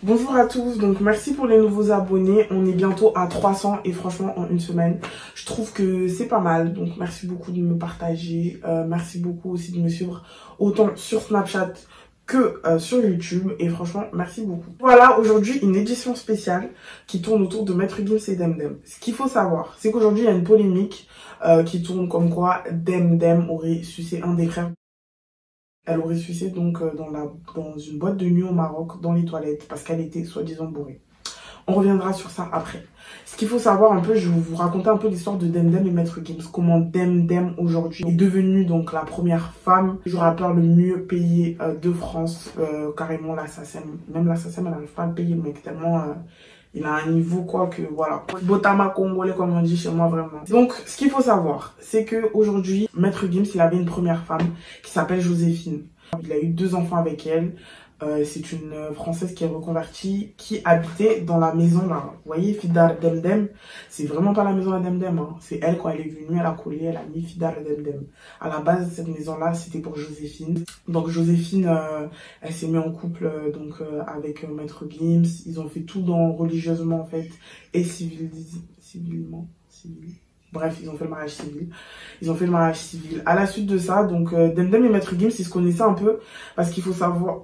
Bonjour à tous, donc merci pour les nouveaux abonnés, on est bientôt à 300 et franchement en une semaine, je trouve que c'est pas mal, donc merci beaucoup de me partager, merci beaucoup aussi de me suivre autant sur Snapchat que sur YouTube et franchement merci beaucoup. Voilà aujourd'hui une édition spéciale qui tourne autour de Maître Gims et Demdem. Ce qu'il faut savoir, c'est qu'aujourd'hui il y a une polémique qui tourne comme quoi Demdem aurait sucé un des frères. Elle aurait sucé donc dans une boîte de nuit au Maroc, dans les toilettes, parce qu'elle était soi-disant bourrée. On reviendra sur ça après. Ce qu'il faut savoir un peu, je vais vous raconter un peu l'histoire de Demdem et Maître Gims. Comment Demdem aujourd'hui est devenue donc la première femme, le rappeur le mieux payé de France. Carrément la SACEM, même la SACEM elle n'arrive pas à le payer, le mec tellement... il a un niveau quoi que voilà. Botama congolais comme on dit chez moi vraiment. Donc ce qu'il faut savoir, c'est que aujourd'hui Maître Gims il avait une première femme qui s'appelle Joséphine. Il a eu 2 enfants avec elle. C'est une Française qui est reconvertie, qui habitait dans la maison là. Vous voyez Fidar Demdem, c'est vraiment pas la maison à Demdem. Hein. C'est elle quand elle est venue, elle a collé, elle a mis Fidar Demdem. À la base cette maison là c'était pour Joséphine. Donc Joséphine, elle s'est mise en couple avec Maître Gims. Ils ont fait tout religieusement en fait et civilement. Bref, ils ont fait le mariage civil. À la suite de ça, donc Demdem et Maître Gims, ils se connaissaient un peu parce qu'il faut savoir,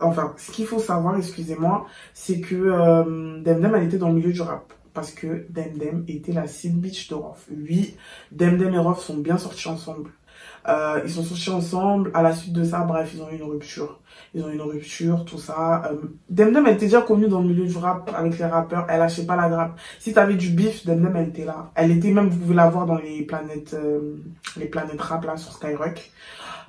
excusez-moi, c'est que Demdem, elle était dans le milieu du rap. Parce que Demdem était la seed bitch de Rof. Oui, Demdem et Rof sont bien sortis ensemble. Ils sont sortis ensemble. À la suite de ça, bref, ils ont eu une rupture. Tout ça. Demdem, elle était déjà connue dans le milieu du rap avec les rappeurs. Elle lâchait pas la grappe. Si t'avais du bif, Demdem, elle était là. Elle était même, vous pouvez la voir dans les planètes rap là sur Skyrock.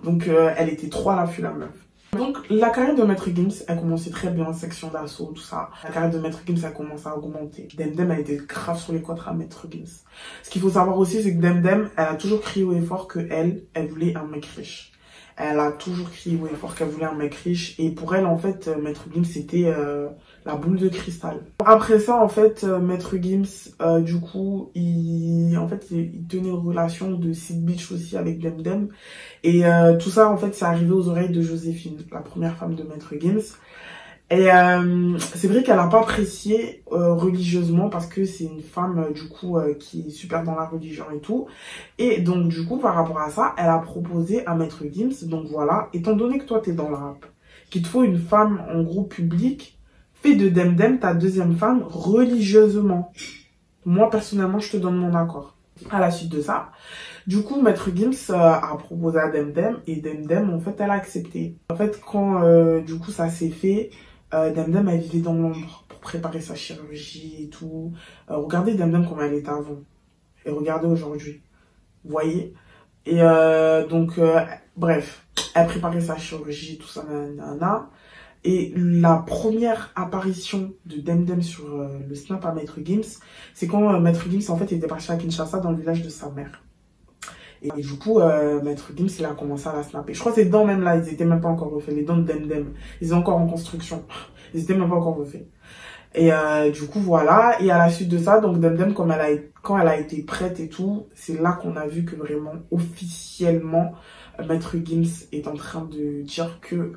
Donc, elle était trop à l'affût, la meuf. Donc, la carrière de Maître Gims, elle commençait très bien, section d'assaut, tout ça. La carrière de Maître Gims, elle commençait à augmenter. Demdem, elle était grave sur les côtes à Maître Gims. Ce qu'il faut savoir aussi, c'est que Demdem, elle a toujours crié haut et fort qu'elle voulait un mec riche. Elle a toujours crié haut et fort qu'elle voulait un mec riche. Et pour elle, en fait, Maître Gims, c'était la boule de cristal. Après ça, en fait, Maître Gims, du coup, il tenait une relation de seed bitch aussi avec Demdem. Et tout ça, en fait, c'est arrivé aux oreilles de Joséphine, la première femme de Maître Gims. Et c'est vrai qu'elle n'a pas apprécié religieusement parce que c'est une femme du coup qui est super dans la religion et tout. Et donc du coup par rapport à ça, elle a proposé à Maître Gims, donc voilà, étant donné que toi t'es dans le rap, qu'il te faut une femme en gros public, fais de Demdem ta deuxième femme religieusement. Moi personnellement je te donne mon accord. À la suite de ça, du coup Maître Gims a proposé à Demdem et Demdem en fait elle a accepté. En fait quand du coup ça s'est fait, Demdem elle vivait dans l'ombre pour préparer sa chirurgie et tout. Regardez Demdem comment elle était avant et regardez aujourd'hui, vous voyez. Et bref, elle préparait sa chirurgie, tout ça, nanana. Et la première apparition de Demdem sur le snap à Maître Gims, c'est quand Maître Gims en fait était parti à Kinshasa dans le village de sa mère. Et du coup, Maître Gims, il a commencé à la snapper. Je crois que ces dents même là, ils étaient même pas encore refaits. Les dents de Demdem, ils sont encore en construction. Ils étaient même pas encore refaits. Et du coup, voilà. Et à la suite de ça, donc Demdem, quand elle a été prête et tout, c'est là qu'on a vu que vraiment, officiellement, Maître Gims est en train de dire que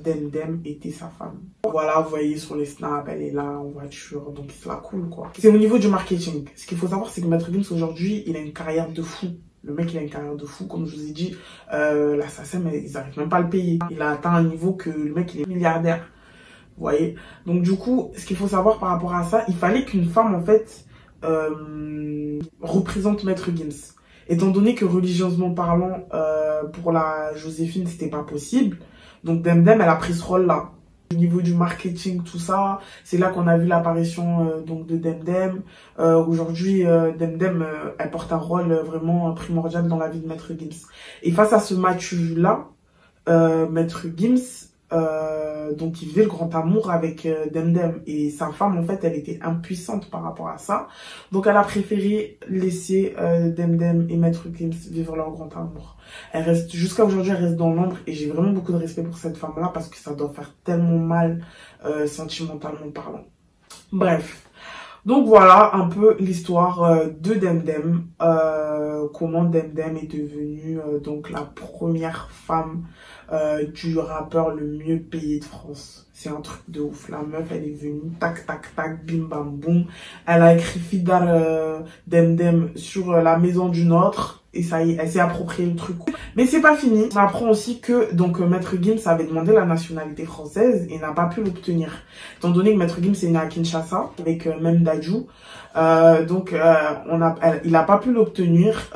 Demdem était sa femme. Voilà, vous voyez sur les snaps, elle est là en voiture, donc c'est la cool quoi. C'est au niveau du marketing. Ce qu'il faut savoir, c'est que Maître Gims aujourd'hui, il a une carrière de fou. Le mec, il a une carrière de fou, comme je vous ai dit, la SACEM, ils n'arrivent même pas à le payer. Il a atteint un niveau que le mec, il est milliardaire. Vous voyez. Donc du coup, ce qu'il faut savoir par rapport à ça, il fallait qu'une femme, en fait, représente Maître Gims. Étant donné que religieusement parlant, pour la Joséphine, c'était pas possible. Donc Demdem, elle a pris ce rôle-là. Au niveau du marketing, tout ça, c'est là qu'on a vu l'apparition donc de Demdem. Aujourd'hui, Demdem, elle porte un rôle vraiment primordial dans la vie de Maître Gims. Et face à ce match-là, Maître Gims, donc il vivait le grand amour avec Demdem. Et sa femme, en fait, elle était impuissante par rapport à ça. Donc elle a préféré laisser Demdem et Maître Gims vivre leur grand amour. Elle reste, jusqu'à aujourd'hui, elle reste dans l'ombre et j'ai vraiment beaucoup de respect pour cette femme-là parce que ça doit faire tellement mal sentimentalement parlant. Bref, Donc voilà un peu l'histoire de Demdem, comment Demdem est devenue donc la première femme du rappeur le mieux payé de France. C'est un truc de ouf. La meuf, elle est venue, tac, tac, tac, bim, bam, boum. Elle a écrit Fidar Demdem sur la maison d'une autre. Et ça y est, elle s'est approprié le truc. Mais c'est pas fini. On apprend aussi que donc Maître Gims avait demandé la nationalité française et n'a pas pu l'obtenir. Étant donné que Maître Gims est né à Kinshasa avec Mem Dadju. Il n'a pas pu l'obtenir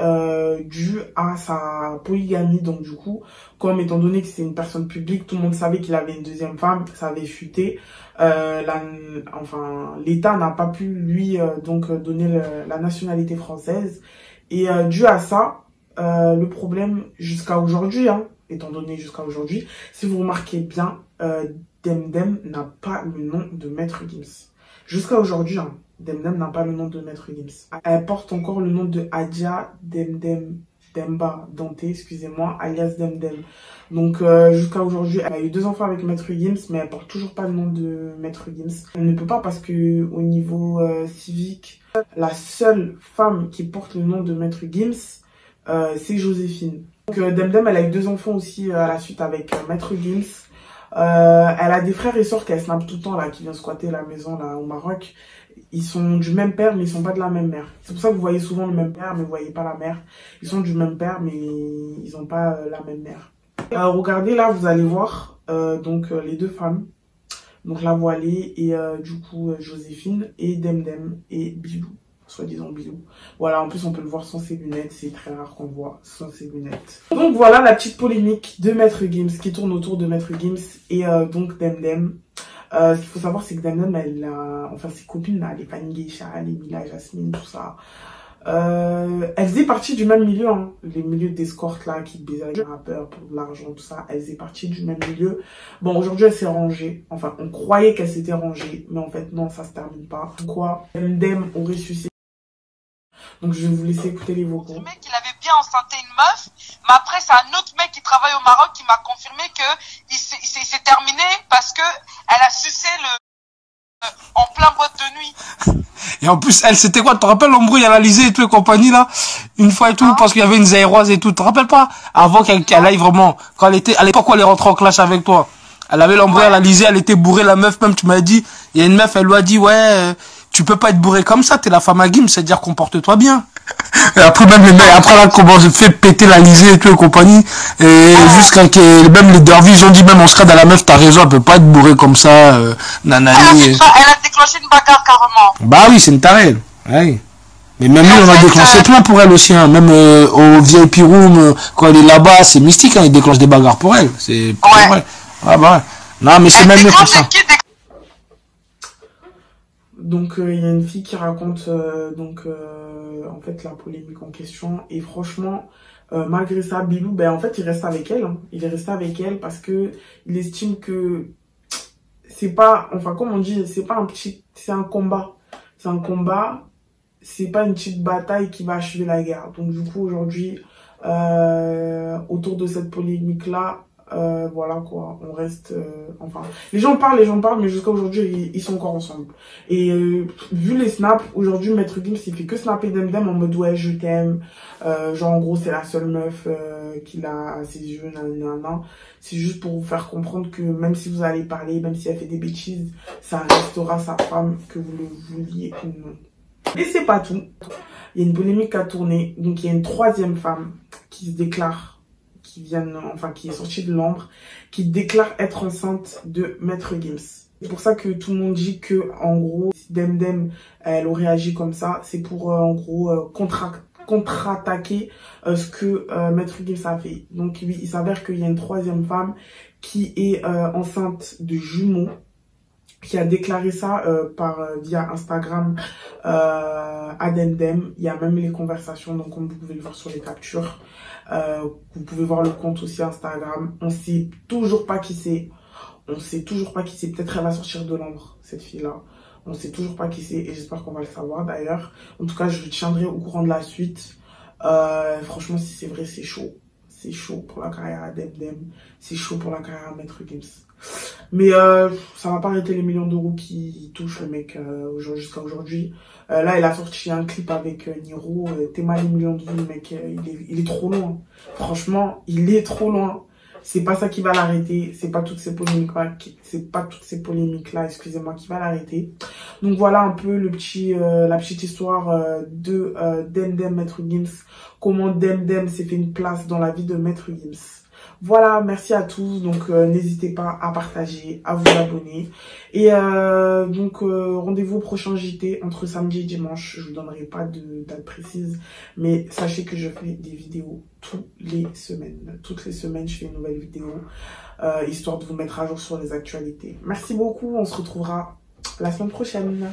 dû à sa polygamie. Donc du coup, comme étant donné que c'est une personne publique, tout le monde savait qu'il avait une deuxième femme, ça avait fuité. L'État n'a pas pu lui donner la nationalité française. Et dû à ça, le problème jusqu'à aujourd'hui, étant donné jusqu'à aujourd'hui, si vous remarquez bien, Demdem n'a pas le nom de Maître Gims. Jusqu'à aujourd'hui, Demdem n'a pas le nom de Maître Gims. Elle porte encore le nom de Adja Demba Dante, excusez-moi, alias Demdem. Donc jusqu'à aujourd'hui, elle a eu 2 enfants avec Maître Gims, mais elle porte toujours pas le nom de Maître Gims. Elle ne peut pas parce que au niveau civique, la seule femme qui porte le nom de Maître Gims, c'est Joséphine. Donc Demdem, elle a eu 2 enfants aussi à la suite avec Maître Gims. Elle a des frères et sœurs qu'elle snap tout le temps là, qui viennent squatter la maison là au Maroc. Ils sont du même père, mais ils sont pas de la même mère. C'est pour ça que vous voyez souvent le même père, mais vous voyez pas la mère. Ils sont du même père, mais ils ont pas la même mère. Regardez là, vous allez voir les 2 femmes. Donc la voilée et du coup Joséphine et Demdem et Bilou, soi-disant Bilou. Voilà, en plus on peut le voir sans ses lunettes, c'est très rare qu'on le voit sans ses lunettes. Donc voilà la petite polémique de Maître Gims qui tourne autour de Maître Gims et donc Demdem. Ce qu'il faut savoir, c'est que Demdem, ses copines là, les Fanny Geisha, les Mila, Jasmine, tout ça, elles faisaient partie du même milieu, les milieux d'escorte là, qui baisaient les rappeurs pour de l'argent, tout ça, elles faisaient partie du même milieu. Bon, aujourd'hui, elle s'est rangée, enfin, on croyait qu'elle s'était rangée, mais en fait, non, ça se termine pas. Pourquoi Demdem aurait sucé? Donc, je vais vous laisser écouter les vocaux. Le mec, il avait bien enceinté une meuf, mais après, c'est un autre mec qui travaille au Maroc qui m'a confirmé que c'est terminé parce que elle a sucé en plein boîte de nuit. Et en plus, elle, c'était quoi? Tu te rappelles l'embrouille à l'Alizé et tout et compagnie, là? Une fois et tout, parce qu'il y avait une zaïroise et tout. Tu te rappelles pas? Avant qu'elle aille vraiment, quand elle était, à l'époque où elle est rentrée en clash avec toi. Elle avait l'embrouille à l'Alizé, elle était bourrée, la meuf, même, tu m'as dit, il y a une meuf, elle lui a dit, ouais, tu peux pas être bourrée comme ça, t'es la femme à Gims, c'est-à-dire comporte-toi bien. Et après, même les mecs, après là, comment j'ai fait péter l'Alizé et tout et compagnie, et jusqu'à même les dervis, ils ont dit, même en scred à la meuf, t'as raison, elle peut pas être bourrée comme ça, nanani. Elle a déclenché une bagarre carrément. Bah oui, c'est une tarée. Ouais. Mais même lui, on a déclenché plein pour elle aussi. Même au VIP room, quand elle est là-bas, c'est mystique. Il déclenche des bagarres pour elle. C'est vrai. Ah bah ouais. Non, mais c'est même mieux pour ça. Donc il y a une fille qui raconte en fait la polémique en question. Et franchement, malgré ça, Bilou, en fait, il reste avec elle. Il est resté avec elle parce que il estime que c'est pas, comme on dit, c'est pas c'est un combat. C'est un combat, c'est pas une petite bataille qui va achever la guerre. Donc du coup, aujourd'hui, autour de cette polémique-là, voilà quoi, on reste... les gens parlent, mais jusqu'à aujourd'hui, ils sont encore ensemble. Et vu les snaps, aujourd'hui, Maître Gims, il fait que snapper Demdem en mode ouais, je t'aime. Genre, en gros, c'est la seule meuf qu'il a à ses yeux, nanana. C'est juste pour vous faire comprendre que même si vous allez parler, même si elle fait des bêtises, ça restera sa femme, que vous le vouliez ou non. Et c'est pas tout. Il y a une polémique à tourner. Donc, il y a une 3e femme qui se déclare, qui est sortie de l'ombre, qui déclare être enceinte de Maître Gims. C'est pour ça que tout le monde dit que, en gros, si Demdem, elle aurait agi comme ça, c'est pour, en gros, contre-attaquer ce que Maître Gims a fait. Donc, oui, il s'avère qu'il y a une 3e femme qui est enceinte de jumeaux, qui a déclaré ça via Instagram à Demdem. Il y a même les conversations, donc comme vous pouvez le voir sur les captures. Vous pouvez voir le compte aussi Instagram. On sait toujours pas qui c'est. On sait toujours pas qui c'est. Peut-être elle va sortir de l'ombre, cette fille-là. On sait toujours pas qui c'est et j'espère qu'on va le savoir d'ailleurs. En tout cas, je vous tiendrai au courant de la suite. Franchement, si c'est vrai, c'est chaud. C'est chaud pour la carrière à Demdem. C'est chaud pour la carrière à Maître Gims. Mais ça m'a pas arrêté les millions d'euros qui touchent le mec jusqu'à aujourd'hui. Là, il a sorti un clip avec Niro. T'es mal les millions de vues, le mec. Il est trop loin. Franchement, il est trop loin. C'est pas ça qui va l'arrêter. C'est pas toutes ces polémiques là, excusez-moi, qui va l'arrêter. Donc voilà un peu la petite histoire de Demdem Maître Gims. Comment Demdem s'est fait une place dans la vie de Maître Gims. Voilà, merci à tous. Donc n'hésitez pas à partager, à vous abonner. Et rendez-vous au prochain JT entre samedi et dimanche. Je vous donnerai pas de date précise, mais sachez que je fais des vidéos toutes les semaines. Toutes les semaines, je fais une nouvelle vidéo, histoire de vous mettre à jour sur les actualités. Merci beaucoup, on se retrouvera la semaine prochaine.